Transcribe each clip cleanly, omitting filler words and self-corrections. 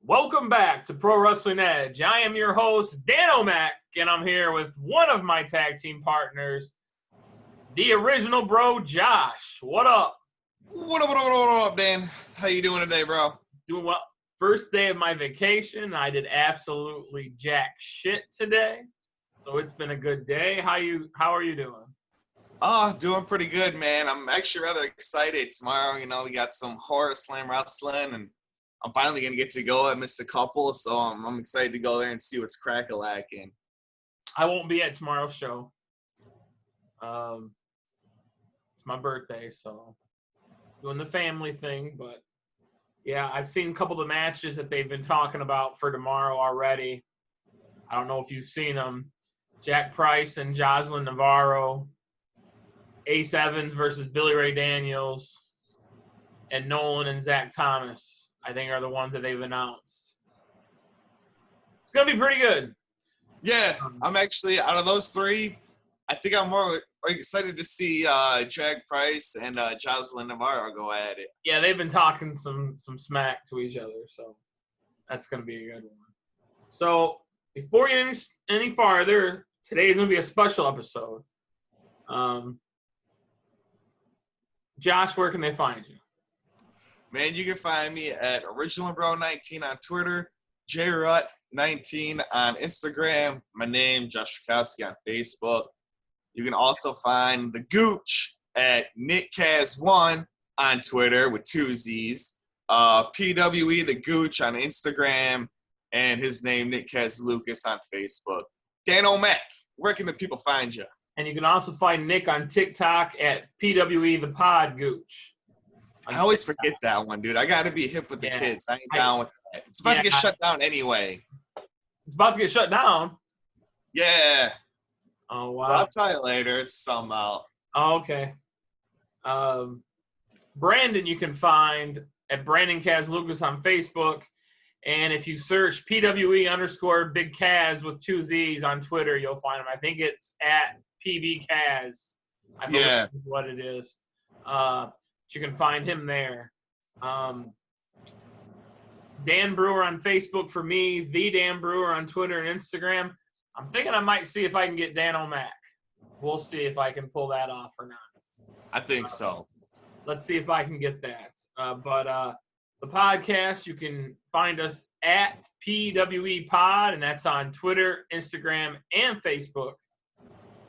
Welcome back to Pro Wrestling Edge. I am your host, Dan O'Mac, and I'm here with one of my tag team partners, the original bro, Josh. What up? What up, Dan? How you doing today, bro? Doing well. First day of my vacation. I did absolutely jack shit today, so it's been a good day. How are you doing? Doing pretty good, man. I'm actually rather excited. Tomorrow, we got some Horror Slam wrestling, and I'm finally going to get to go. I missed a couple, so I'm excited to go there and see what's crack-a-lacking. I won't be at tomorrow's show. It's my birthday, so doing the family thing. But, yeah, I've seen a couple of the matches that they've been talking about for tomorrow already. I don't know if you've seen them. Jack Price and Jocelyn Navarro. Ace Evans versus Billy Ray Daniels. And Nolan and Zach Thomas, I think, are the ones that they've announced. It's going to be pretty good. Yeah, I'm actually, out of those three, I think I'm more excited to see Jack Price and Jocelyn Navarro go at it. Yeah, they've been talking some smack to each other, so that's going to be a good one. So before we get any farther, today is going to be a special episode. Josh, where can they find you? Man, you can find me at OriginalBro19 on Twitter, JRut19 on Instagram, my name, Josh Rakowski on Facebook. You can also find the Gooch at NickCaz1 on Twitter with 2 Z's, PWE the Gooch on Instagram, and his name, Nick Kaz Lucas, on Facebook. Dan O'Mac, where can the people find you? And you can also find Nick on TikTok at PWE the Pod Gooch. I always forget that one, dude. I got to be hip with the kids. I ain't down with that. It's about to get shut down anyway. It's about to get shut down? Yeah. Oh, wow. Well, I'll tell you later. It's somehow. Oh, okay. Brandon you can find at Brandon Kaz Lucas on Facebook. And if you search PWE_Big Kaz with 2 Z's on Twitter, you'll find him. I think it's at PB Kaz. I believe that's what it is. You can find him there. Dan Brewer on Facebook for me, the Dan Brewer on Twitter and Instagram. I'm thinking I might see if I can get Dan O'Mac. We'll see if I can pull that off or not. I think so. Let's see if I can get that. But the podcast, you can find us at PWE Pod, and that's on Twitter, Instagram, and Facebook.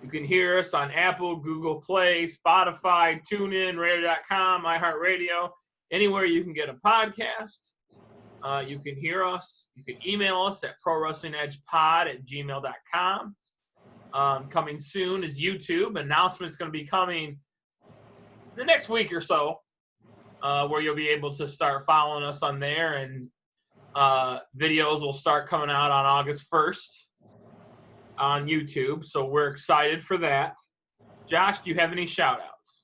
You can hear us on Apple, Google Play, Spotify, TuneIn, Radio.com, iHeartRadio, anywhere you can get a podcast. You can hear us. You can email us at prowrestlingedgepod@gmail.com. Coming soon is YouTube. Announcement's going to be coming the next week or so, where you'll be able to start following us on there, and videos will start coming out on August 1st. On YouTube, so we're excited for that. Josh, do you have any shout-outs?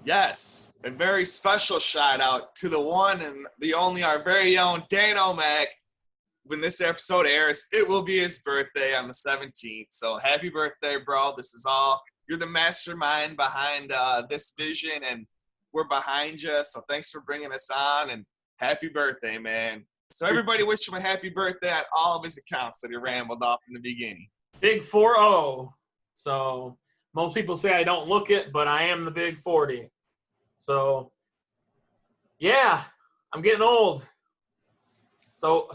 Yes, a very special shout-out to the one and the only, our very own Dan O'Mac. When this episode airs, it will be his birthday on the 17th, so happy birthday, bro. This is all, you're the mastermind behind this vision, and we're behind you, so thanks for bringing us on, and happy birthday, man. So everybody wish him a happy birthday on all of his accounts that he rambled off in the beginning. Big 4-0. So most people say I don't look it, but I am the big 40. So, yeah, I'm getting old. So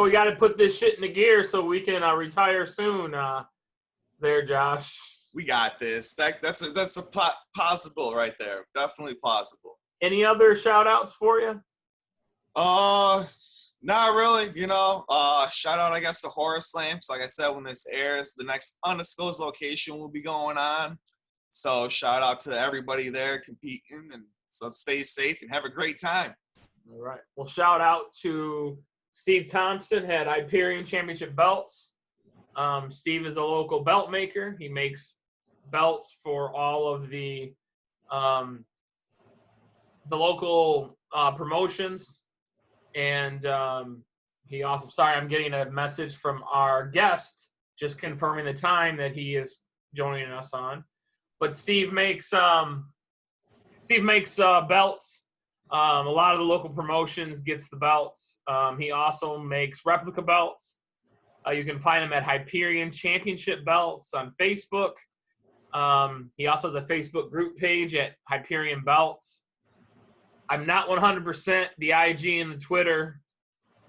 we got to put this shit into gear so we can retire soon. There, Josh. We got this. That's a possible right there. Definitely possible. Any other shout-outs for you? Not really, shout out, I guess, to Horror Slams. Like I said, when this airs, the next undisclosed location will be going on. So shout out to everybody there competing, and so stay safe and have a great time. All right. Well, shout out to Steve Thompson, had Hyperion Championship belts. Steve is a local belt maker. He makes belts for all of the local promotions. And he also, sorry, I'm getting a message from our guest just confirming the time that he is joining us on. But Steve makes belts A lot of the local promotions gets the belts. He also makes replica belts. You can find him at Hyperion Championship Belts on Facebook. He also has a Facebook group page at Hyperion Belts. I'm not 100% the IG and the Twitter.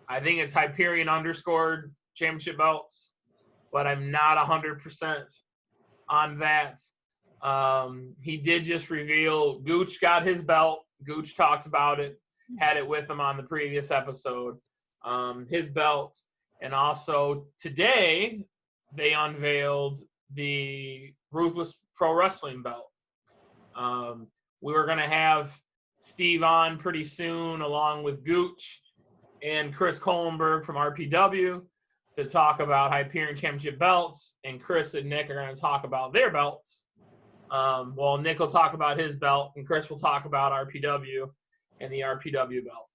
I think it's Hyperion _ Championship Belts, but I'm not 100% on that. He did just reveal Gooch got his belt. Gooch talked about it, had it with him on the previous episode. His belt. And also today they unveiled the Ruthless Pro Wrestling belt. We were going to have Steve on pretty soon, along with Gooch and Chris Kohlenberg from RPW, to talk about Hyperion Championship belts. And Chris and Nick are going to talk about their belts. Well, Nick will talk about his belt, and Chris will talk about RPW and the RPW belt.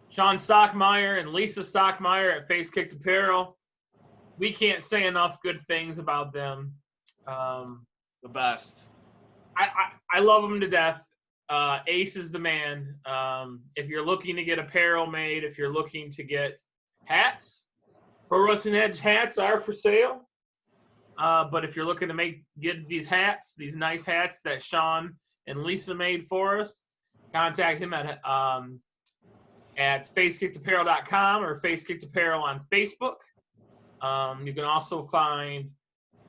Sean Stockmeyer and Lisa Stockmeyer at Face Kicked Apparel. We can't say enough good things about them. The best. I love them to death. Ace is the man. If you're looking to get apparel made, if you're looking to get hats, Pro Wrestling Edge hats are for sale. But if you're looking to get these hats, these nice hats that Sean and Lisa made for us, contact him at facekickedapparel.com or Face Kicked Apparel on Facebook. You can also find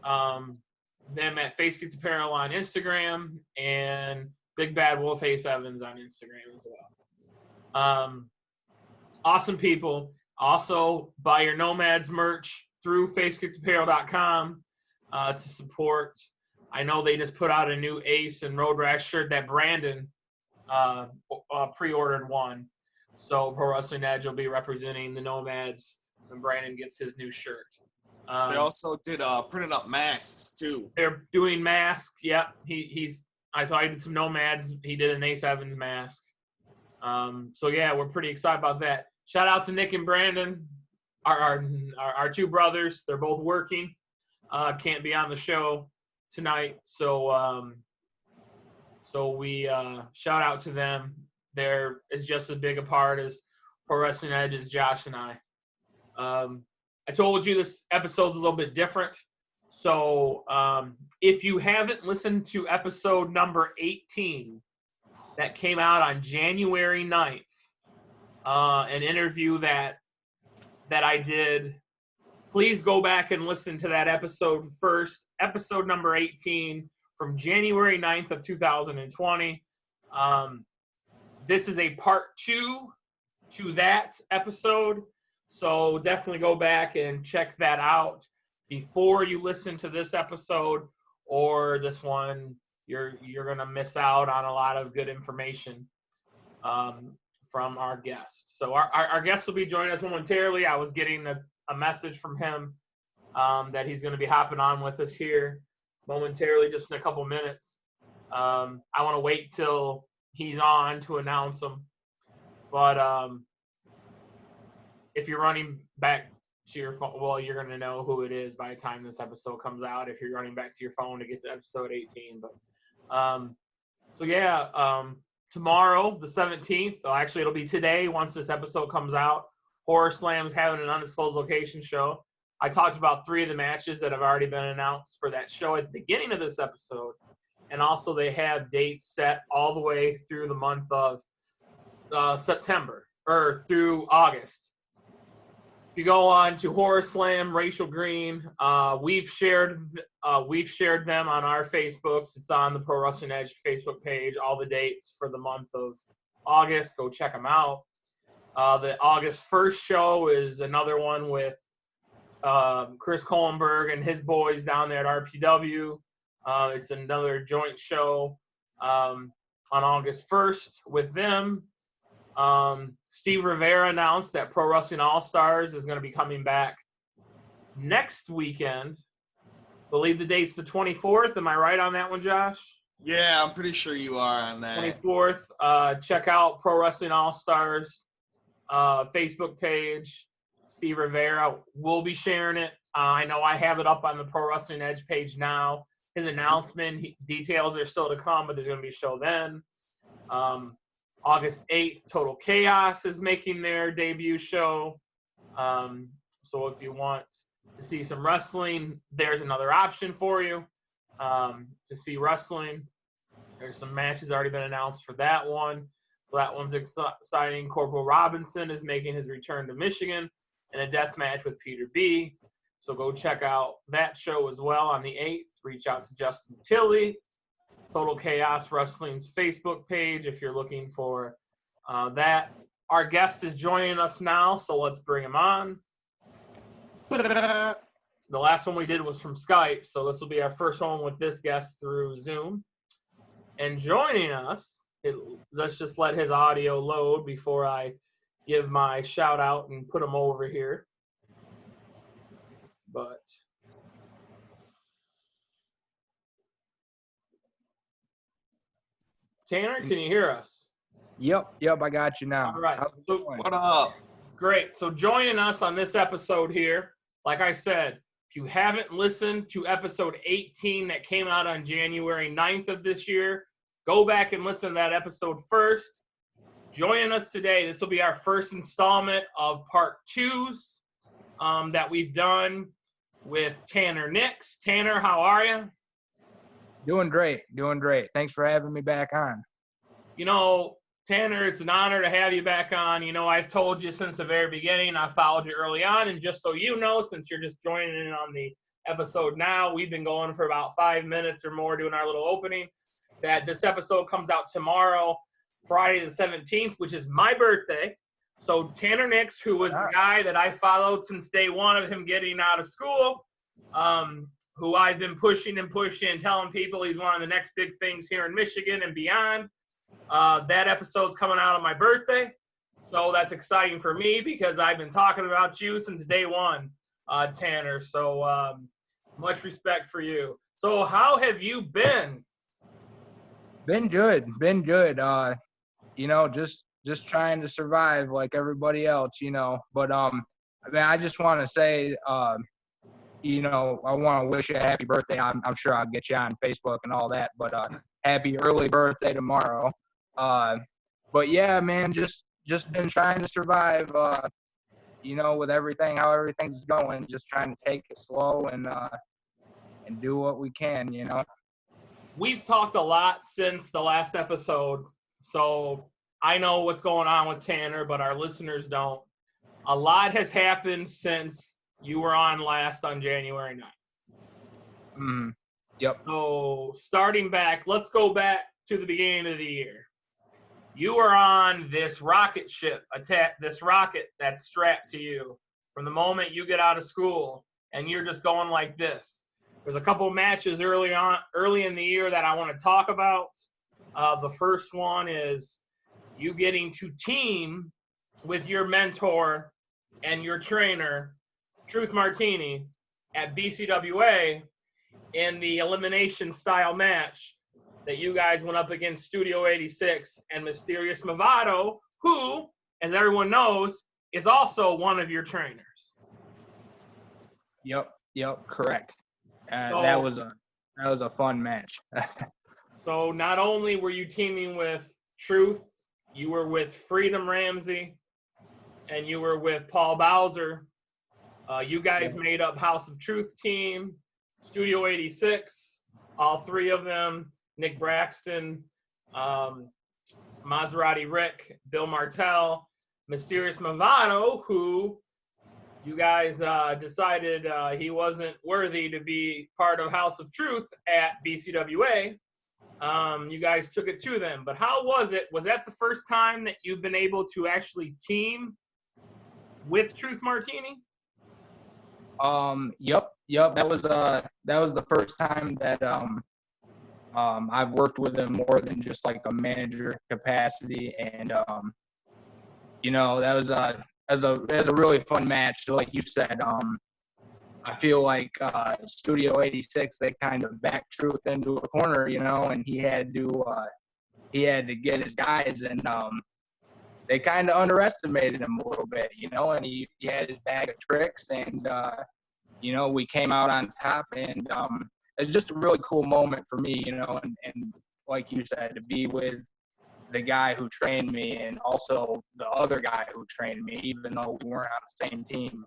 them at Face Kicked Apparel on Instagram and Big Bad Wolf Ace Evans on Instagram as well. Awesome people. Also, buy your Nomads merch through facekickedapparel.com to support. I know they just put out a new Ace and Road Rash shirt that Brandon pre-ordered one. So Pro Wrestling Edge will be representing the Nomads when Brandon gets his new shirt. They also did printed up masks too. They're doing masks. Yep. I saw he did some Nomads. He did an Ace Evans mask. So yeah, we're pretty excited about that. Shout out to Nick and Brandon, our two brothers. They're both working. Can't be on the show tonight. So we shout out to them. They're is just as big a part as Pro Wrestling Edge as Josh and I. I told you this episode's a little bit different. So if you haven't listened to episode number 18 that came out on January 9th, an interview that I did, please go back and listen to that episode first. Episode number 18 from January 9th of 2020. This is a part 2 to that episode. So definitely go back and check that out before you listen to this episode, or this one. You're gonna miss out on a lot of good information from our guest. So our guest will be joining us momentarily. I was getting a message from him that he's going to be hopping on with us here momentarily, just in a couple minutes. I want to wait till he's on to announce him. But if you're running back to your phone, well, you're going to know who it is by the time this episode comes out, if you're running back to your phone to get to episode 18. But so yeah, tomorrow, the 17th, actually it'll be today once this episode comes out, Horror Slam's having an undisclosed location show. I talked about 3 of the matches that have already been announced for that show at the beginning of this episode. And also they have dates set all the way through the month of September, or through August. If you go on to Horror Slam, Rachel Green, we've shared them on our Facebooks. It's on the Pro Wrestling Edge Facebook page, all the dates for the month of August. Go check them out. The August 1st show is another one with Chris Kohlenberg and his boys down there at RPW. It's another joint show on August 1st with them. Steve Rivera announced that Pro Wrestling All-Stars is going to be coming back next weekend. I believe the date's the 24th. Am I right on that one, Josh? Yeah, I'm pretty sure you are on that. 24th. Check out Pro Wrestling All-Stars Facebook page. Steve Rivera will be sharing it. I know I have it up on the Pro Wrestling Edge page now. His announcement details are still to come, but there's going to be a show then. August 8th, Total Chaos is making their debut show. So if you want to see some wrestling, there's another option for you to see wrestling. There's some matches already been announced for that one. So that one's exciting. Corporal Robinson is making his return to Michigan in a death match with Peter B. So go check out that show as well on the 8th. Reach out to Justin Tilley, Total Chaos Wrestling's Facebook page if you're looking for that. Our guest is joining us now, so let's bring him on. The last one we did was from Skype, so this will be our first one with this guest through Zoom. And joining us, let's just let his audio load before I give my shout out and put him over here. But Tanner, can you hear us? Yep, I got you now. All right. So, What up? great. So joining us on this episode here, like I said, if you haven't listened to episode 18 that came out on January 9th of this year, go back and listen to that episode first. Joining us today, this will be our first installment of part 2s that we've done with Tanner Nix. Tanner, how are you? Doing great. Thanks for having me back on. You know, Tanner, it's an honor to have you back on. You know, I've told you since the very beginning, I followed you early on, and just so you know, since you're just joining in on the episode now, we've been going for about 5 minutes or more doing our little opening, that this episode comes out tomorrow, Friday the 17th, which is my birthday. So Tanner Nix, who was the guy that I followed since day one of him getting out of school, who I've been pushing and telling people he's one of the next big things here in Michigan and beyond. That episode's coming out on my birthday. So that's exciting for me because I've been talking about you since day one, Tanner. So much respect for you. So how have you been? Been good. You know, just trying to survive like everybody else, you know. But I mean, I just want to say, you know, I want to wish you a happy birthday. I'm sure I'll get you on Facebook and all that. But happy early birthday tomorrow. But yeah, man, just been trying to survive. You know, with everything, how everything's going, just trying to take it slow and do what we can, you know. We've talked a lot since the last episode, so I know what's going on with Tanner, but our listeners don't. A lot has happened since you were on last on January 9th. Mm-hmm. Yep. So starting back, let's go back to the beginning of the year. You were on this rocket ship, this rocket that's strapped to you from the moment you get out of school, and you're just going like this. There's a couple of matches early in the year that I want to talk about. The first one is you getting to team with your mentor and your trainer, Truth Martini, at BCWA in the elimination style match that you guys went up against Studio 86 and Mysterious Movado, who, as everyone knows, is also one of your trainers. Yep, correct. So, that was a fun match. So not only were you teaming with Truth, you were with Freedom Ramsey, and you were with Paul Bowser. You guys made up House of Truth team, Studio 86, all three of them, Nick Braxton, Maserati Rick, Bill Martell, Mysterious Movado, who you guys decided he wasn't worthy to be part of House of Truth at BCWA. You guys took it to them. But how was it? Was that the first time that you've been able to actually team with Truth Martini? Yep. That was the first time that I've worked with him more than just like a manager capacity, and you know, that was a really fun match. So like you said, I feel like Studio 86, they kind of backed Truth into a corner, you know, and he had to get his guys, and they kind of underestimated him a little bit, you know, and he had his bag of tricks, and you know, we came out on top, and it's just a really cool moment for me, you know, and like you said, to be with the guy who trained me and also the other guy who trained me, even though we weren't on the same team,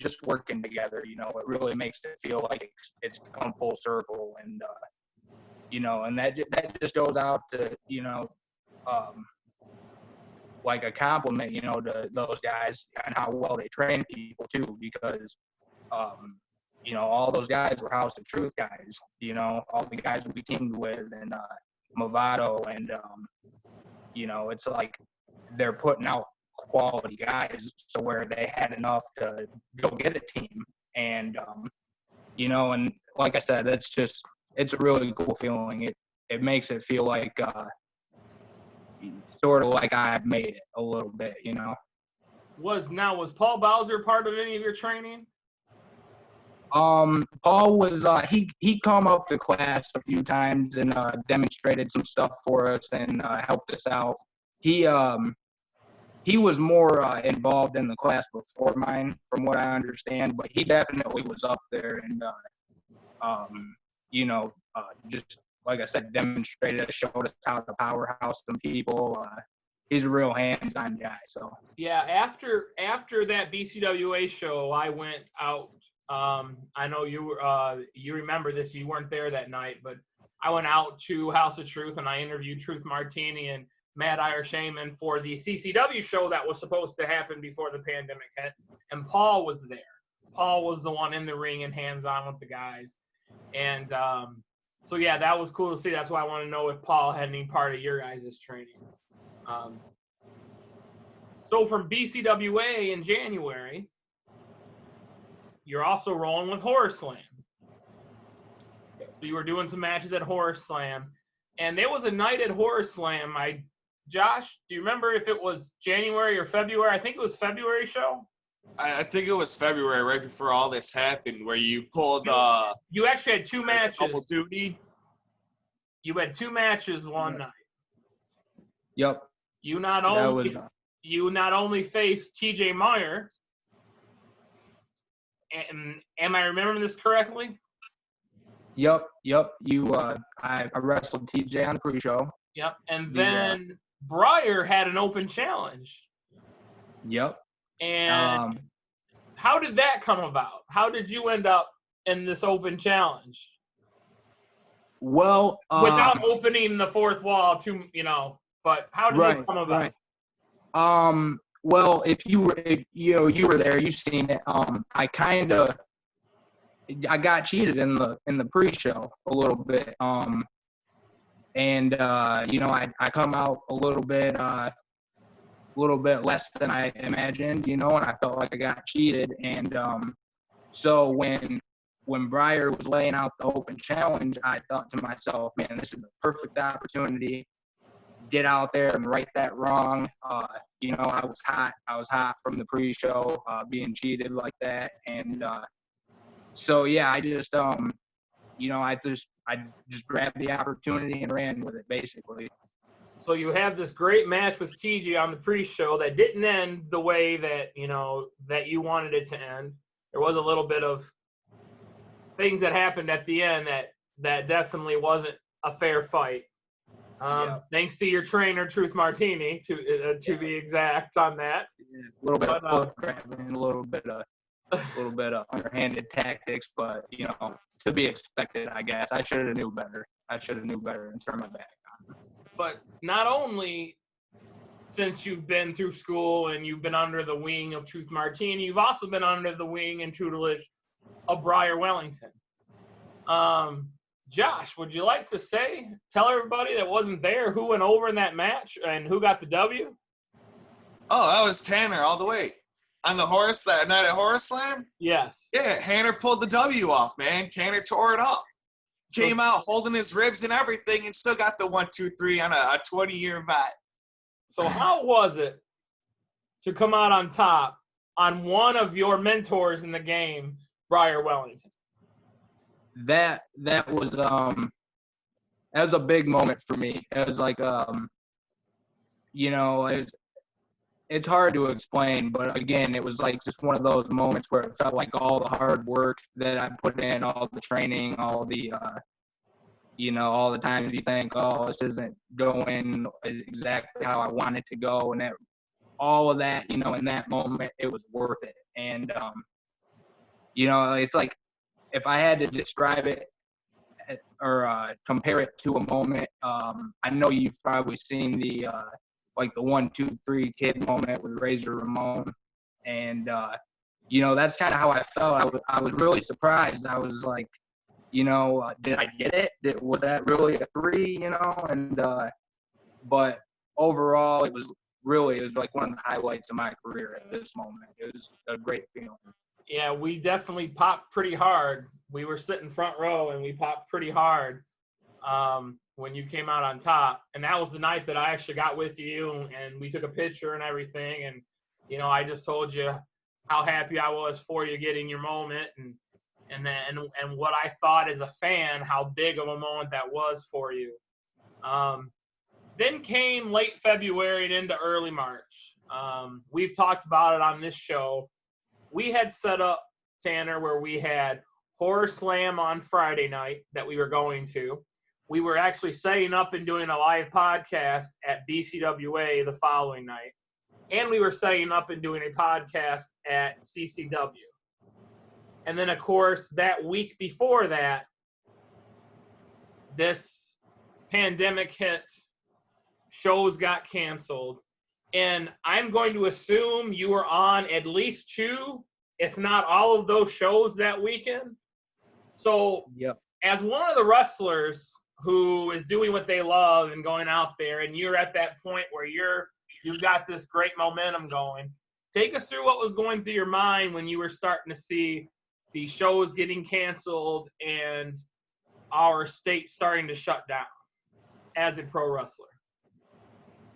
just working together, you know, it really makes it feel like it's come full circle. And, you know, and that just goes out to, you know, like a compliment, you know, to those guys and how well they train people too, because, you know, all those guys were House of Truth guys, you know, all the guys we teamed with, and Movado, and, you know, it's like they're putting out quality guys, so where they had enough to go get a team. And, you know, and like I said, it's a really cool feeling. It makes it feel like, sort of like I've made it a little bit, you know. Was Paul Bowser part of any of your training? Paul was he come up to class a few times and demonstrated some stuff for us and helped us out. He was more involved in the class before mine, from what I understand, but he definitely was up there and you know, just like I said, demonstrated us, showed us how to powerhouse some people. He's a real hands-on guy. So Yeah, after that BCWA show, I went out. I know you remember this. You weren't there that night, but I went out to House of Truth and I interviewed Truth Martini and Matt Irish-Shaman for the CCW show that was supposed to happen before the pandemic hit. And Paul was there. Paul was the one in the ring and hands-on with the guys. And so, yeah, that was cool to see. That's why I want to know if Paul had any part of your guys' training. So from BCWA in January, you're also rolling with Horror Slam. So you were doing some matches at Horror Slam. And there was a night at Horror Slam. Josh, do you remember if it was January or February? I think it was February show. I think it was February, right before all this happened, where you pulled You actually had two matches. Double duty. You had two matches one night. yep, You not only faced TJ Meyer, and am I remembering this correctly? Yep. You I wrestled TJ on the pre-show. Yep. And then Breyer had an open challenge. Yep. And how did that come about? How did you end up in this open challenge? Well, without opening the fourth wall to, you know, but how did it come about? Right. Well, if you were there, you've seen it. I got cheated in the pre-show a little bit. And you know, I come out a little bit less than I imagined, you know, and I felt like I got cheated. And so when Breyer was laying out the open challenge, I thought to myself, man, this is the perfect opportunity. Get out there and right that wrong. You know, I was hot from the pre-show, being cheated like that. And so yeah, I just you know, I just grabbed the opportunity and ran with it, basically. So you have this great match with TJ on the pre-show that didn't end the way that, you know, that you wanted it to end. There was a little bit of things that happened at the end that definitely wasn't a fair fight. Thanks to your trainer, Truth Martini, to be exact on that. Yeah, a little bit of foot grabbing, a little bit of underhanded tactics, but you know, to be expected, I guess. I should have knew better. And turned my back on. But not only since you've been through school and you've been under the wing of Truth Martini, you've also been under the wing and tutelage of Breyer Wellington. Josh, would you like to tell everybody that wasn't there who went over in that match and who got the W? Oh, that was Tanner all the way. On the that night at Horror Slam? Yes. Yeah, Tanner pulled the W off, man. Tanner tore it up. Came out holding his ribs and everything and still got the 1, 2, 3 on a 20-year mat. So how was it to come out on top on one of your mentors in the game, Breyer Wellington? That was a big moment for me. It was like you know, it's hard to explain, but again, it was like just one of those moments where it felt like all the hard work that I put in, all the training, all the all the times you think, oh, this isn't going exactly how I want it to go, and all of that, in that moment, it was worth it. And it's like, if I had to describe it or compare it to a moment, I know you've probably seen the 1-2-3 kid moment with Razor Ramon, and that's kind of how I felt. I was really surprised. I was like, did I get it? Was that really a 3? And but overall, it was like one of the highlights of my career at this moment. It was a great feeling. Yeah, we definitely popped pretty hard. We were sitting front row, and we popped pretty hard when you came out on top. And that was the night that I actually got with you, and we took a picture and everything. And, I just told you how happy I was for you getting your moment, and what I thought as a fan, how big of a moment that was for you. Then came late February and into early March. We've talked about it on this show. We had set up, Tanner, where we had Horror Slam on Friday night that we were going to. We were actually setting up and doing a live podcast at BCWA the following night. And we were setting up and doing a podcast at CCW. And then, of course, that week before that, this pandemic hit, shows got canceled. And I'm going to assume you were on at least 2, if not all of those shows that weekend. So Yep. As one of the wrestlers who is doing what they love and going out there, and you're at that point where you've got this great momentum going, take us through what was going through your mind when you were starting to see these shows getting canceled and our state starting to shut down as a pro wrestler.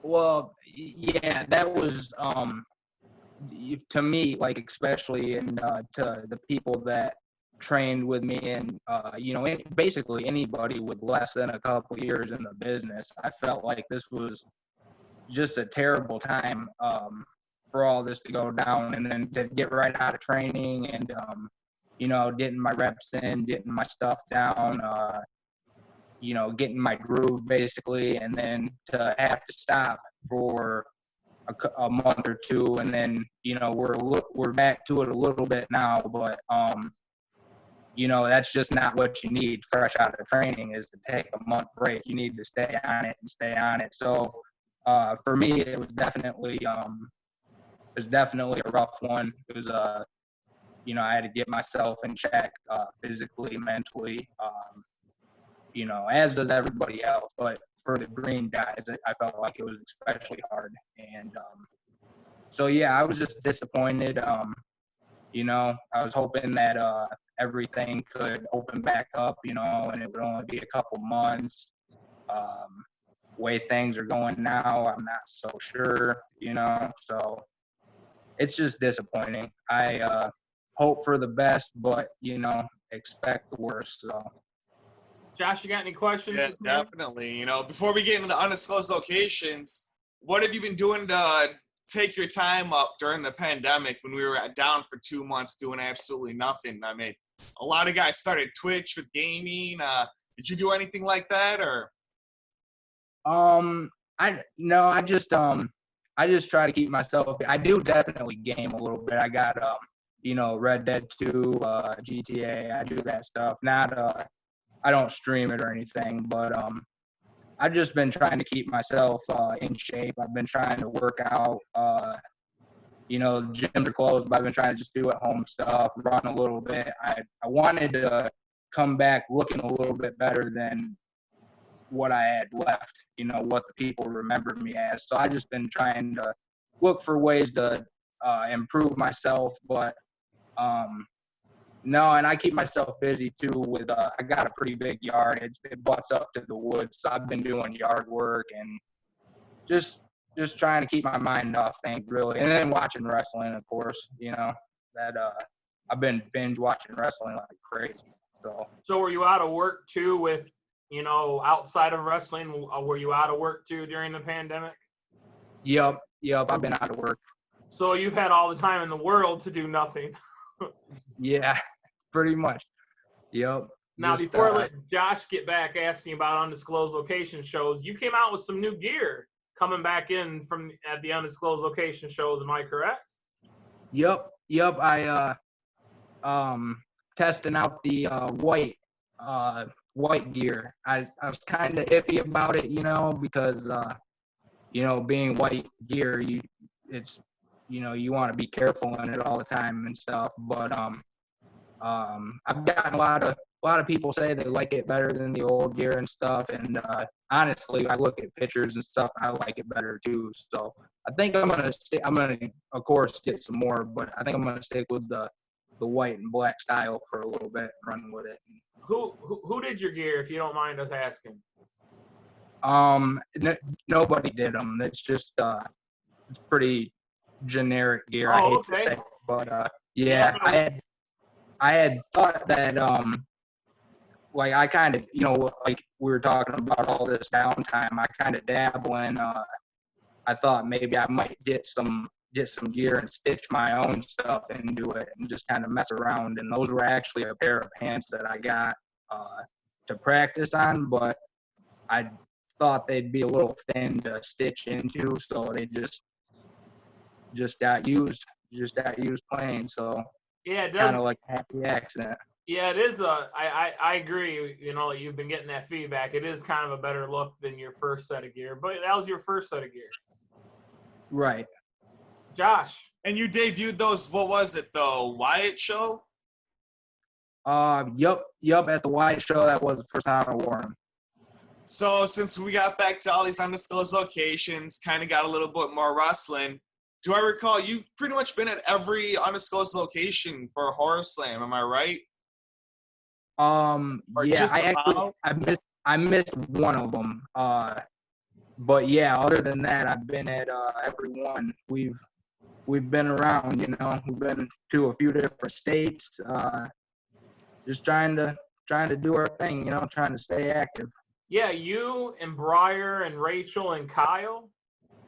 Well, yeah, that was to me, like, especially, and to the people that trained with me, and basically anybody with less than a couple years in the business, I felt like this was just a terrible time for all this to go down, and then to get right out of training and getting my reps in, getting my stuff down, getting my groove basically, and then to have to stop for a month or 2, and then we're back to it a little bit now, but that's just not what you need fresh out of training, is to take a month break. You need to stay on it. So for me, it was definitely a rough one. It was I had to get myself in check physically, mentally, as does everybody else. But for the green guys, I felt like it was especially hard. And so, yeah, I was just disappointed. I was hoping that everything could open back up, and it would only be a couple months. Way things are going now, I'm not so sure, so it's just disappointing. I hope for the best, but, expect the worst. So. Josh, you got any questions? Yeah, definitely. Before we get into the undisclosed locations, what have you been doing to take your time up during the pandemic when we were down for 2 months doing absolutely nothing? I mean, a lot of guys started Twitch with gaming. Did you do anything like that, or? I just try to keep myself. I do definitely game a little bit. I got Red Dead 2, GTA. I do that stuff. Not I don't stream it or anything, but I've just been trying to keep myself in shape. I've been trying to work out. Gyms are closed, but I've been trying to just do at home stuff, run a little bit. I wanted to come back looking a little bit better than what I had left, what the people remembered me as. So I just been trying to look for ways to improve myself, but no, and I keep myself busy too with, I got a pretty big yard. It butts up to the woods. So I've been doing yard work and just trying to keep my mind off things, really. And then watching wrestling, of course, that I've been binge watching wrestling like crazy. So were you out of work too with, outside of wrestling, were you out of work too during the pandemic? Yep, I've been out of work. So you've had all the time in the world to do nothing. Yeah, pretty much. Yep. Now, just, before I let Josh get back asking about undisclosed location shows, you came out with some new gear coming back in from at the undisclosed location shows. Am I correct? Yep. I testing out the white gear. I was kind of iffy about it, because being white gear, you want to be careful in it all the time and stuff. But I've gotten a lot of people say they like it better than the old gear and stuff. And honestly, I look at pictures and stuff, I like it better too. So I think I'm gonna of course get some more, but I think I'm gonna stick with the white and black style for a little bit, run with it. Who did your gear, if you don't mind us asking? Nobody did them. It's just it's pretty generic gear. Oh, I hate okay. to say, but yeah, I had thought that like I kind of like we were talking about all this downtime. I kind of dabble in. I thought maybe I might get some gear and stitch my own stuff into it and just kind of mess around. And those were actually a pair of pants that I got to practice on, but I thought they'd be a little thin to stitch into, so they just got used plain. So Yeah, it does. kind of like a happy accident. Yeah, it is. I agree. You've been getting that feedback. It is kind of a better look than your first set of gear, but that was your first set of gear. Right. Josh. And you debuted those, what was it, the Wyatt show? Yep, at the Wyatt show, that was the first time I wore them. So since we got back to all these undisclosed locations, kind of got a little bit more wrestling, do I recall you've pretty much been at every undisclosed location for a Horror Slam, am I right? Or Yeah, just I missed one of them. But yeah, other than that, I've been at every one. We've been around, we've been to a few different states, just trying to do our thing, trying to stay active. Yeah, you and Briar and Rachel and Kyle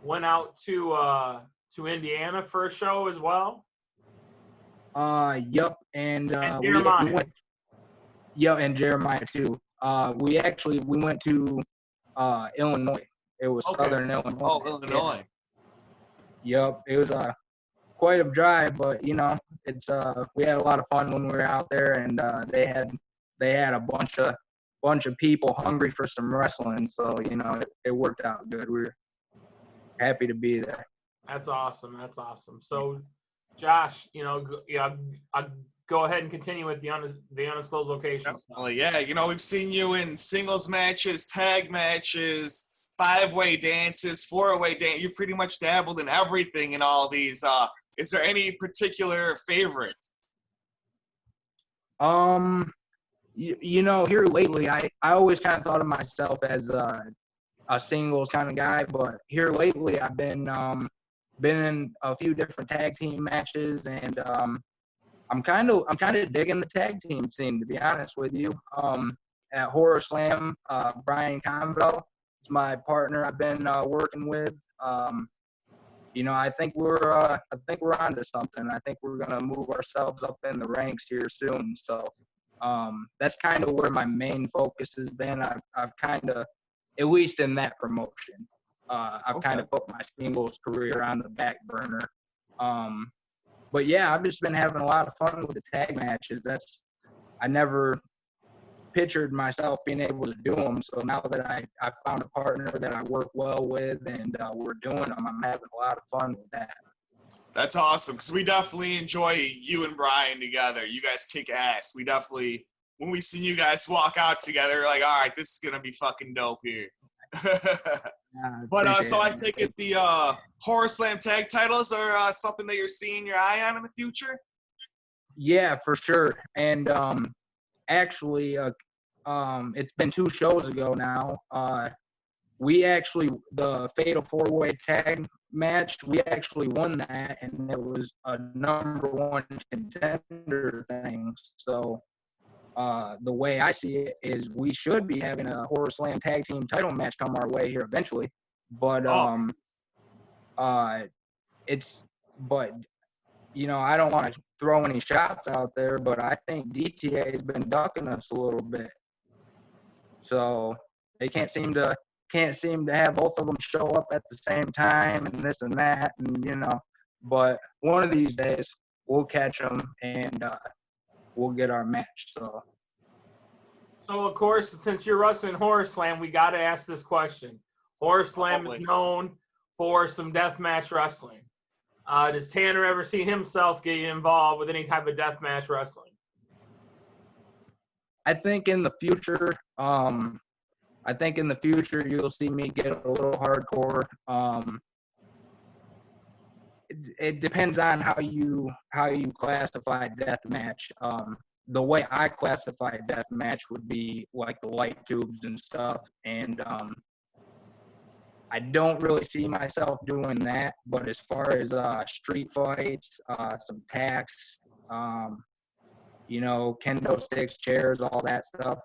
went out to Indiana for a show as well. Yep, and Jeremiah. And Jeremiah too. We went to Illinois. It was Okay. Southern Illinois. Oh, Illinois. Yeah. Yep, it was quite a drive, but it's we had a lot of fun when we were out there, and they had a bunch of people hungry for some wrestling, so it worked out good. We were happy to be there. That's awesome. So, Josh, I'll go ahead and continue with the undisclosed locations. Definitely, yeah. We've seen you in singles matches, tag matches, 5-way dances, 4-way dance. You've pretty much dabbled in everything in all these. Is there any particular favorite? Here lately, I always kind of thought of myself as a singles kind of guy, but here lately, I've been in a few different tag team matches, and I'm kind of digging the tag team scene, to be honest with you. At Horror Slam, Brian Conville is my partner I've been working with. I think we're onto something. I think we're gonna move ourselves up in the ranks here soon. So that's kind of where my main focus has been. I've kind of, at least in that promotion, I've kind of put my singles career on the back burner. But yeah, I've just been having a lot of fun with the tag matches. I never pictured myself being able to do them. So now that I found a partner that I work well with, and we're doing them, I'm having a lot of fun with that. That's awesome, because we definitely enjoy you and Brian together. You guys kick ass. We definitely, when we see you guys walk out together, we're like, all right, this is going to be fucking dope here. But so I take it the Horror Slam tag titles are something that you're seeing your eye on in the future? Yeah, for sure. And actually, it's been 2 shows ago now. The Fatal 4-Way Tag match, we actually won that, and it was a #1 contender thing. So the way I see it is we should be having a Horror Slam tag team title match come our way here eventually. But I don't want to throw any shots out there, but I think DTA has been ducking us a little bit. So they can't seem to have both of them show up at the same time and this and that, and but one of these days we'll catch them and we'll get our match. So of course, since you're wrestling Horror Slam, we got to ask this question. Horror Slam Always. is known for some deathmatch wrestling. Does Tanner ever see himself getting involved with any type of deathmatch wrestling? I think in the future, you'll see me get a little hardcore. It depends on how you classify deathmatch. The way I classify deathmatch would be like the light tubes and stuff, and I don't really see myself doing that. But as far as street fights, some tacks, kendo sticks, chairs, all that stuff.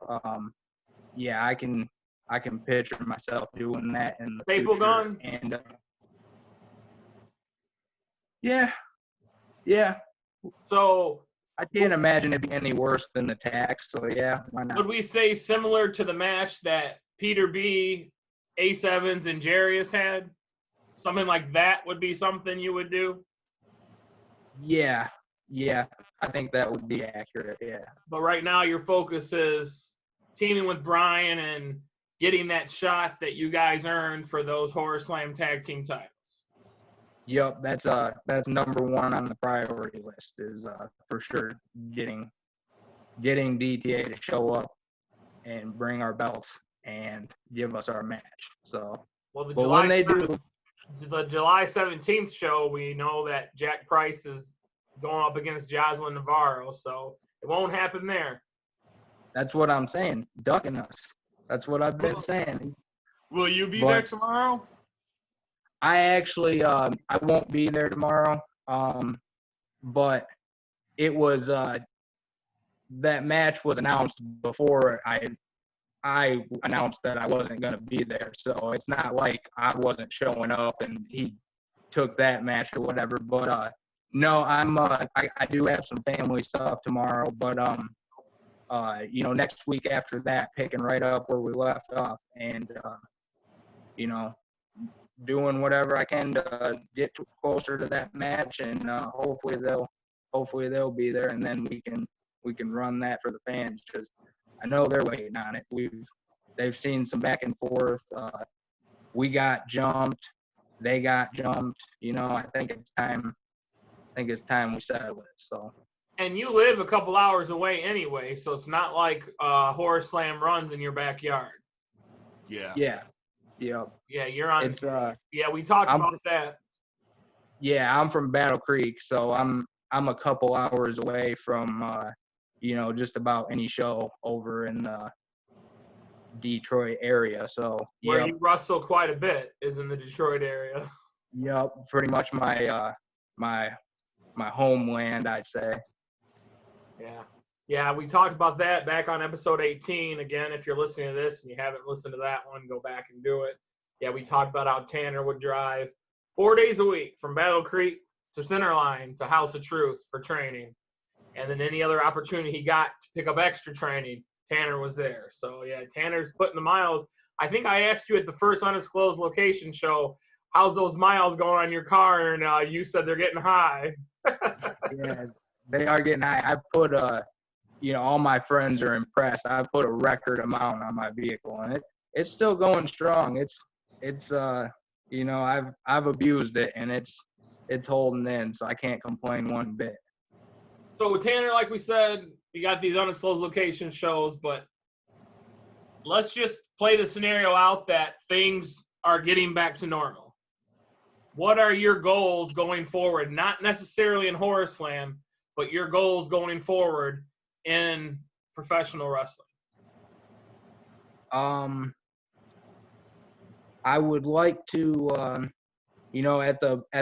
Yeah, I can picture myself doing that in the Staple future. gun? And yeah. So I can't imagine it being any worse than the tax. So yeah, why not? would we say similar to the match that Peter B, Ace Evans, and Jarius had? Something like that would be something you would do? Yeah. I think that would be accurate. Yeah. But right now your focus is teaming with Brian and getting that shot that you guys earned for those Horror Slam tag team titles. Yep, that's number one on the priority list is for sure getting DTA to show up and bring our belts and give us our match. So, Well, the but when they do, the July 17th show, we know that Jack Price is going up against Jocelyn Navarro, so it won't happen there. that's what I'm saying, ducking us. That's what I've been saying. Will you be there tomorrow? I actually, I won't be there tomorrow. But it was that match was announced before I announced that I wasn't going to be there. So it's not like I wasn't showing up and he took that match or whatever. But no, I do have some family stuff tomorrow. But next week after that, picking right up where we left off, and doing whatever I can to get closer to that match, and hopefully they'll be there, and then we can run that for the fans, because I know they're waiting on it. They've seen some back and forth. We got jumped, they got jumped. I think it's time we settle it. So. And you live a couple hours away anyway, so it's not like Horror Slam runs in your backyard. Yeah. Yeah. Yep. Yeah, you're on. It's yeah, we talked about that. Yeah, I'm from Battle Creek, so I'm a couple hours away from just about any show over in the Detroit area. So Where you wrestle quite a bit is in the Detroit area. Yep, pretty much my my homeland, I'd say. Yeah, we talked about that back on episode 18. Again, if you're listening to this and you haven't listened to that one, go back and do it. Yeah, we talked about how Tanner would drive 4 days a week from Battle Creek to Centerline to House of Truth for training. And then any other opportunity he got to pick up extra training, Tanner was there. So, yeah, Tanner's putting the miles. I think I asked you at the first undisclosed location show, how's those miles going on your car? And you said they're getting high. Yeah, they are getting high. I put all my friends are impressed. I put a record amount on my vehicle, and it's still going strong. It's I've abused it, and it's holding in, so I can't complain one bit. So Tanner, like we said, you got these undisclosed location shows, but let's just play the scenario out that things are getting back to normal. What are your goals going forward? Not necessarily in Horror Slam, but your goals going forward in professional wrestling. I would like to, at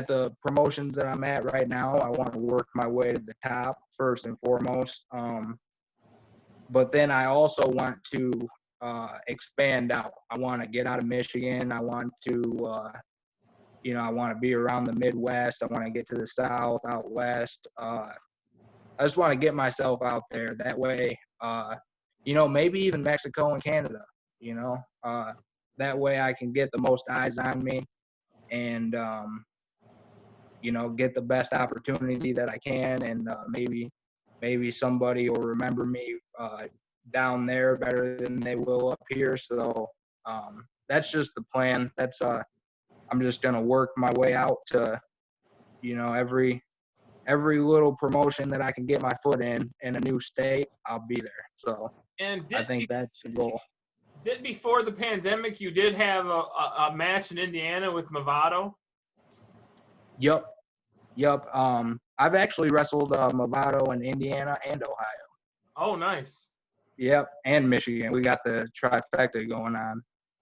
the promotions that I'm at right now, I want to work my way to the top first and foremost. But then I also want to expand out. I want to get out of Michigan. I want to, I want to be around the Midwest. I want to get to the South, out West. I just want to get myself out there. That way, maybe even Mexico and Canada, that way I can get the most eyes on me and, get the best opportunity that I can. And maybe somebody will remember me down there better than they will up here. So that's just the plan. I'm just going to work my way out to, every little promotion that I can get my foot in a new state, I'll be there. So And I think that's the goal. did before the pandemic, you did have a match in Indiana with Movado? Yep. I've actually wrestled Movado in Indiana and Ohio. Oh, nice. Yep, and Michigan. We got the trifecta going on.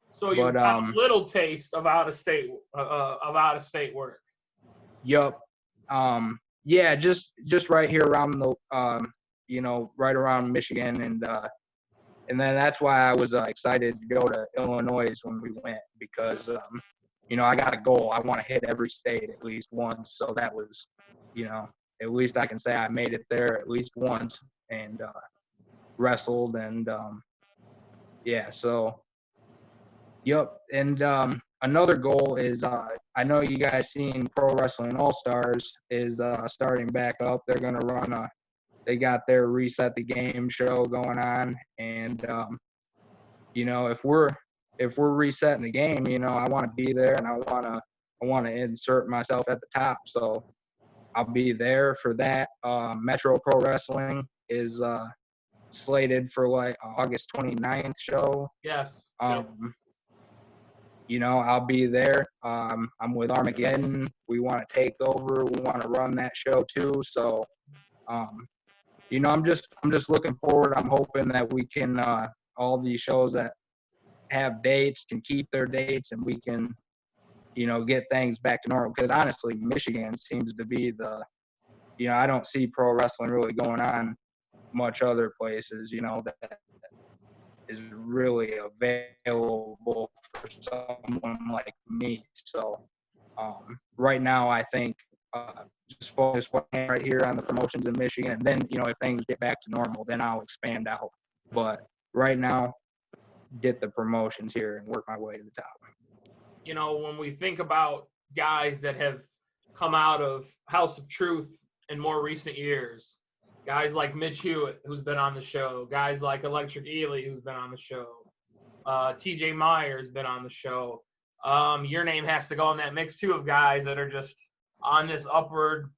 So you got a little taste of out of state work. Yep. Yeah, just right here around the right around Michigan, and then that's why I was excited to go to Illinois when we went, because I got a goal. I want to hit every state at least once. So that was, at least I can say I made it there at least once and wrestled. And yeah, so yep. And another goal is I know you guys seen Pro Wrestling All Stars is starting back up. They're gonna run they got their Reset the Game show going on, and if we're resetting the game, I want to be there, and I want to insert myself at the top. So I'll be there for that. Metro Pro Wrestling is slated for like August 29th show. Yes. I'll be there. I'm with Armageddon. We want to take over. We want to run that show too. So, I'm just looking forward. I'm hoping that we can all these shows that have dates can keep their dates, and we can, get things back to normal. Because honestly, Michigan seems to be I don't see pro wrestling really going on much other places, that is really available for someone like me. So right now, I think just focus right here on the promotions in Michigan, and then if things get back to normal, then I'll expand out. But right now, get the promotions here and work my way to the top. When we think about guys that have come out of House of Truth in more recent years, guys like Mitch Hewitt, who's been on the show, guys like Electric Ely, who's been on the show, TJ Myers been on the show. Your name has to go in that mix too of guys that are just on this upward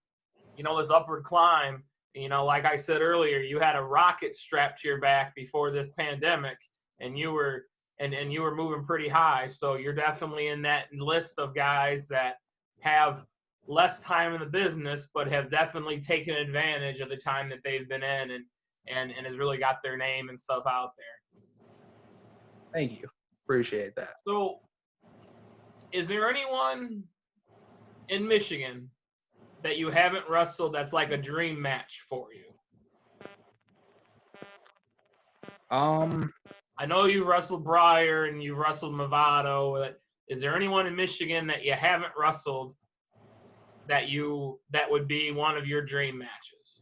climb. Like I said earlier, you had a rocket strapped to your back before this pandemic, and you were moving pretty high. So you're definitely in that list of guys that have less time in the business, but have definitely taken advantage of the time that they've been in and has really got their name and stuff out there. Thank you. Appreciate that. So is there anyone in Michigan that you haven't wrestled that's like a dream match for you? I know you've wrestled Breyer and you've wrestled Movado. But is there anyone in Michigan that you haven't wrestled that would be one of your dream matches?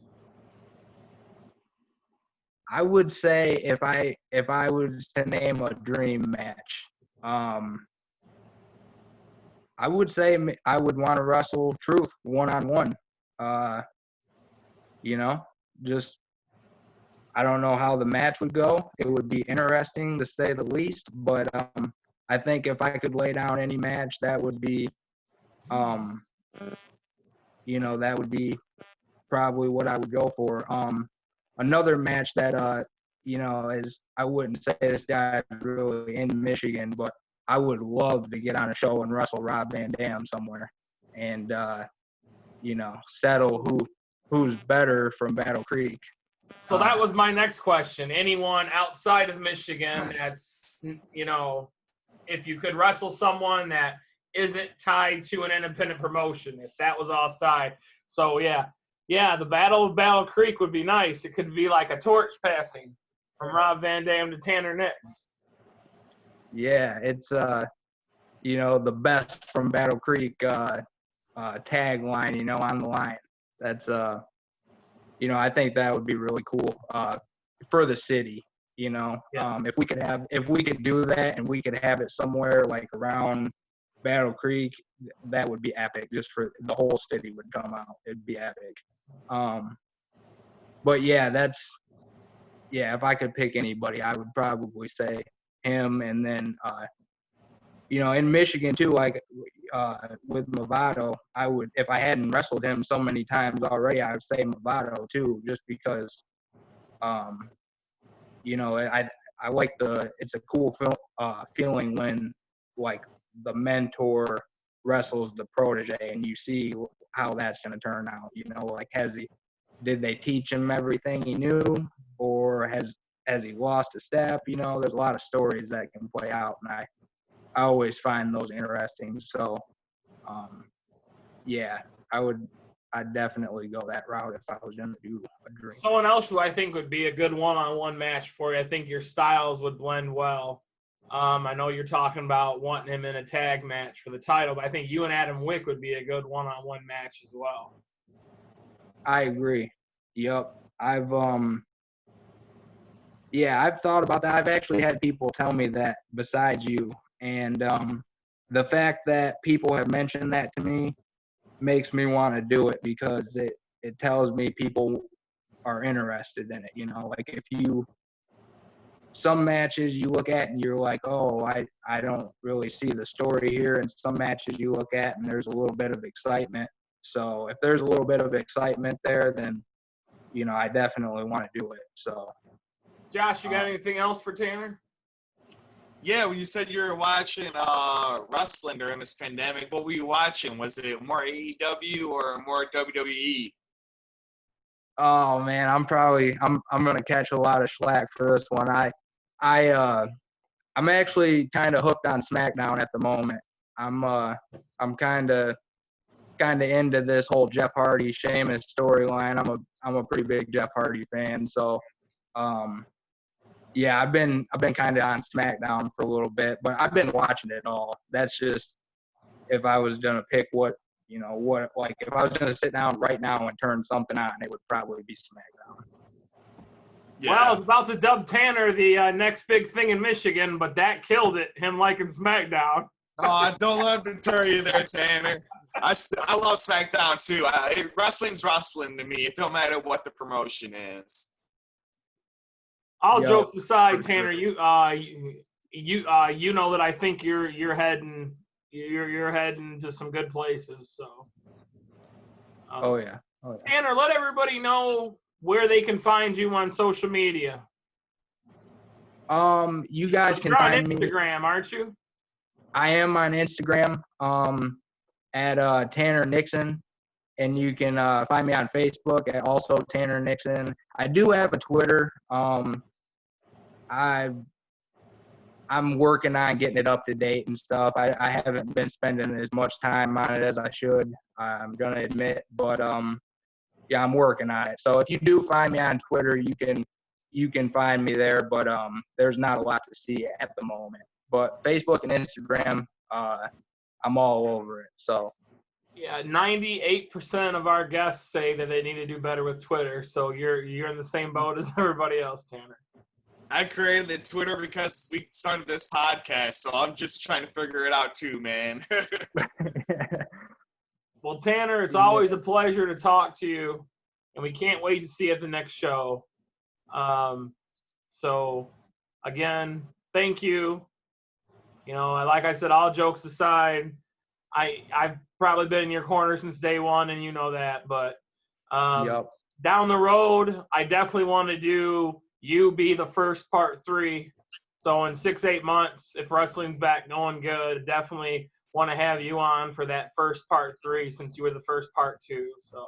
I would say if I was to name a dream match, I would say I would want to wrestle Truth one-on-one. Just I don't know how the match would go. It would be interesting to say the least, but I think if I could lay down any match, that would be, that would be probably what I would go for. Another match that, is I wouldn't say this guy is really in Michigan, but I would love to get on a show and wrestle Rob Van Dam somewhere, and settle who's better from Battle Creek. So that was my next question. Anyone outside of Michigan that's, if you could wrestle someone that isn't tied to an independent promotion, if that was outside. So, yeah, the Battle of Battle Creek would be nice. It could be like a torch passing from Rob Van Dam to Tanner Nix. Yeah, it's the best from Battle Creek tagline, on the line. That's I think that would be really cool for the city. Yeah. If we could do that and we could have it somewhere like around Battle Creek, that would be epic. Just for the whole city would come out. It'd be epic. But yeah, if I could pick anybody, I would probably say him. And then in Michigan too, like with Movado, I would, if I hadn't wrestled him so many times already, I would say Movado too, just because I like it's a cool feeling when like the mentor wrestles the protege and you see how that's going to turn out. Like did they teach him everything he knew, or has he lost a step? There's a lot of stories that can play out, and I always find those interesting. So I'd definitely go that route if I was going to do a dream. Someone else who I think would be a good one-on-one match for you. I think your styles would blend well. I know you're talking about wanting him in a tag match for the title, but I think you and Adam Wick would be a good one-on-one match as well. I agree. Yep. I've thought about that. I've actually had people tell me that besides you. And the fact that people have mentioned that to me makes me want to do it, because it tells me people are interested in it. Like some matches you look at and you're like, oh, I don't really see the story here. And some matches you look at and there's a little bit of excitement. So if there's a little bit of excitement there, then, I definitely want to do it. So, Josh, you got anything else for Tanner? Yeah, when you said you were watching wrestling during this pandemic, what were you watching? Was it more AEW or more WWE? Oh man, I'm gonna catch a lot of slack for this one. I'm actually kind of hooked on SmackDown at the moment. I'm kind of into this whole Jeff Hardy Sheamus storyline. I'm a pretty big Jeff Hardy fan, so yeah, I've been kind of on SmackDown for a little bit, but I've been watching it all. That's just, if I was gonna pick if I was gonna sit down right now and turn something on, it would probably be SmackDown. Yeah. Well, I was about to dub Tanner the next big thing in Michigan, but that killed it, him liking SmackDown. Oh, don't let him deter you there, Tanner. I love SmackDown too. Wrestling's wrestling to me. It don't matter what the promotion is. All jokes aside, Tanner, you know that I think you're heading to some good places. So. Oh yeah. Tanner, let everybody know where they can find you on social media. You guys can You're on find me. Instagram, aren't you? I am on Instagram at Tanner Nixon, and you can find me on Facebook at also Tanner Nixon. I do have a Twitter. I'm working on getting it up to date and stuff. I haven't been spending as much time on it as I should, I'm gonna admit, but yeah, I'm working on it. So if you do find me on Twitter, you can find me there, but there's not a lot to see at the moment. But Facebook and Instagram, I'm all over it. So yeah, 98% of our guests say that they need to do better with Twitter. So you're in the same boat as everybody else, Tanner. I created the Twitter because we started this podcast, so I'm just trying to figure it out too, man. Well, Tanner, it's always a pleasure to talk to you, and we can't wait to see you at the next show. So, again, thank you. Like I said, all jokes aside, I've probably been in your corner since day one, and you know that. But down the road, I definitely want to do you be the first part 3. So in 6-8 months, if wrestling's back going good, definitely want to have you on for that first part 3 since you were the first part 2. So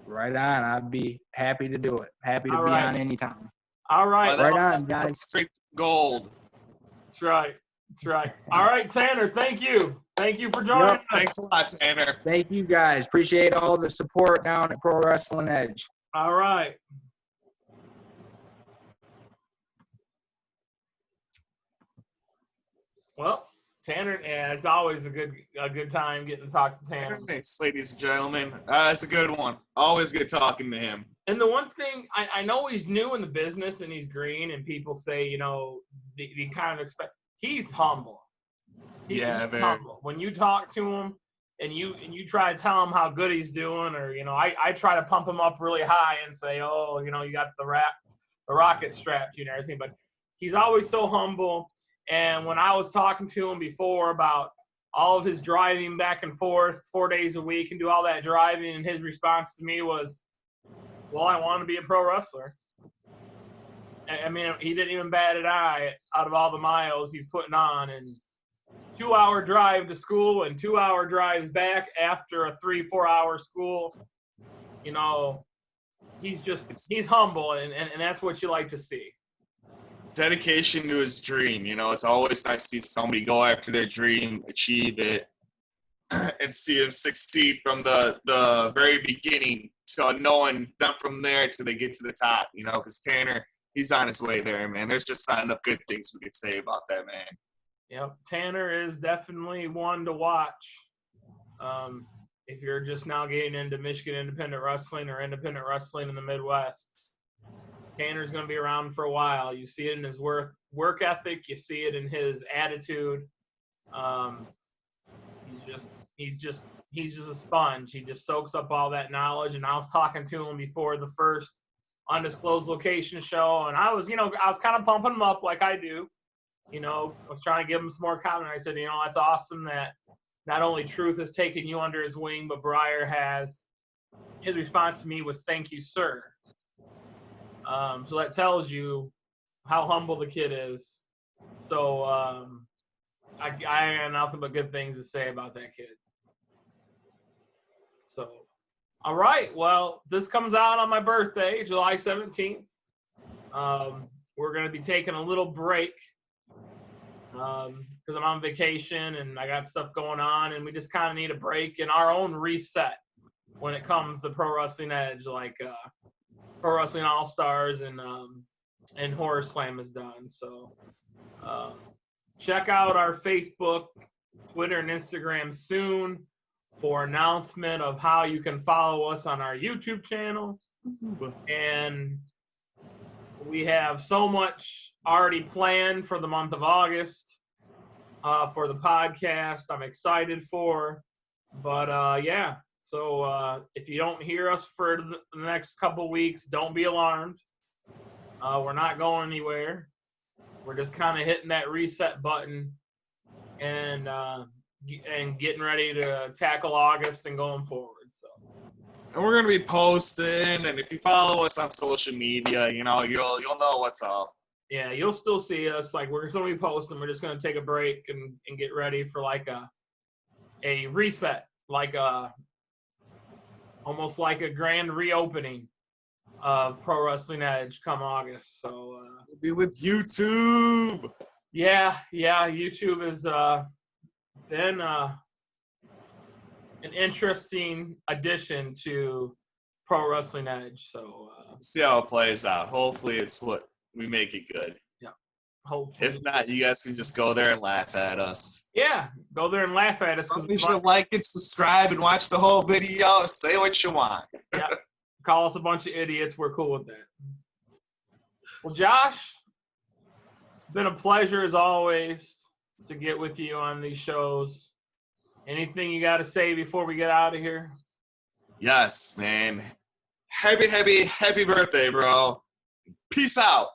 right on. I'd be happy to do it. Happy to be on anytime. All right. Right on, guys. Straight gold. That's right. All right, Tanner, thank you. Thank you for joining us. Thanks a lot, Tanner. Thank you, guys. Appreciate all the support down at Pro Wrestling Edge. All right. Well, Tanner, yeah, it's always a good time getting to talk to Tanner. Thanks, ladies and gentlemen. It's a good one. Always good talking to him. And the one thing, I know he's new in the business and he's green, and people say, you know, the kind of expect. He's humble. He's humble. When you talk to him and you try to tell him how good he's doing, or, you know, I try to pump him up really high and say, oh, you know, you got the rocket strapped to you and everything. But he's always so humble. And when I was talking to him before about all of his driving back and forth 4 days a week and do all that driving, and his response to me was, well, I want to be a pro wrestler. I mean, he didn't even bat an eye out of all the miles he's putting on. And 2-hour drive to school and 2-hour drives back after a 3-4 hour school, you know, he's humble, and that's what you like to see. Dedication to his dream. You know, it's always nice to see somebody go after their dream, achieve it, and see him succeed from the very beginning to knowing them from there till they get to the top, you know, because Tanner, he's on his way there, man. There's just not enough good things we could say about that man. Yep, Tanner is definitely one to watch. If you're just now getting into Michigan independent wrestling or independent wrestling in the Midwest, Tanner's going to be around for a while. You see it in his work ethic. You see it in his attitude. He's just a sponge. He just soaks up all that knowledge. And I was talking to him before the first undisclosed location show, and I was kind of pumping him up like I do. You know, I was trying to give him some more comment. I said, you know, that's awesome that not only Truth has taken you under his wing, but Briar has. His response to me was, "Thank you, sir." So that tells you how humble the kid is. So I have nothing but good things to say about that kid. So, all right. Well, this comes out on my birthday, July 17th. We're going to be taking a little break because I'm on vacation and I got stuff going on, and we just kind of need a break and our own reset when it comes to Pro Wrestling Edge, like Pro Wrestling All-Stars and Horror Slam is done. So check out our Facebook, Twitter, and Instagram soon for announcement of how you can follow us on our YouTube channel. And we have so much already planned for the month of August for the podcast. I'm excited for. But, yeah. So if you don't hear us for the next couple weeks, don't be alarmed. We're not going anywhere. We're just kind of hitting that reset button and getting ready to tackle August and going forward. So. And we're going to be posting, and if you follow us on social media, you know, you'll know what's up. Yeah, you'll still see us. Like, we're going to be posting. We're just going to take a break and get ready for like a reset, like almost like a grand reopening of Pro Wrestling Edge come August. So we'll be with YouTube. Yeah, YouTube has been an interesting addition to Pro Wrestling Edge. So see how it plays out. Hopefully it's what we make it good. Yeah. Hopefully. If not, you guys can just go there and laugh at us. Yeah, go there and laugh at us. You should like it, subscribe, and watch the whole video. Say what you want. Yeah. Call us a bunch of idiots. We're cool with that. Well, Josh, it's been a pleasure as always to get with you on these shows. Anything you got to say before we get out of here? Yes, man. Happy birthday, bro. Peace out.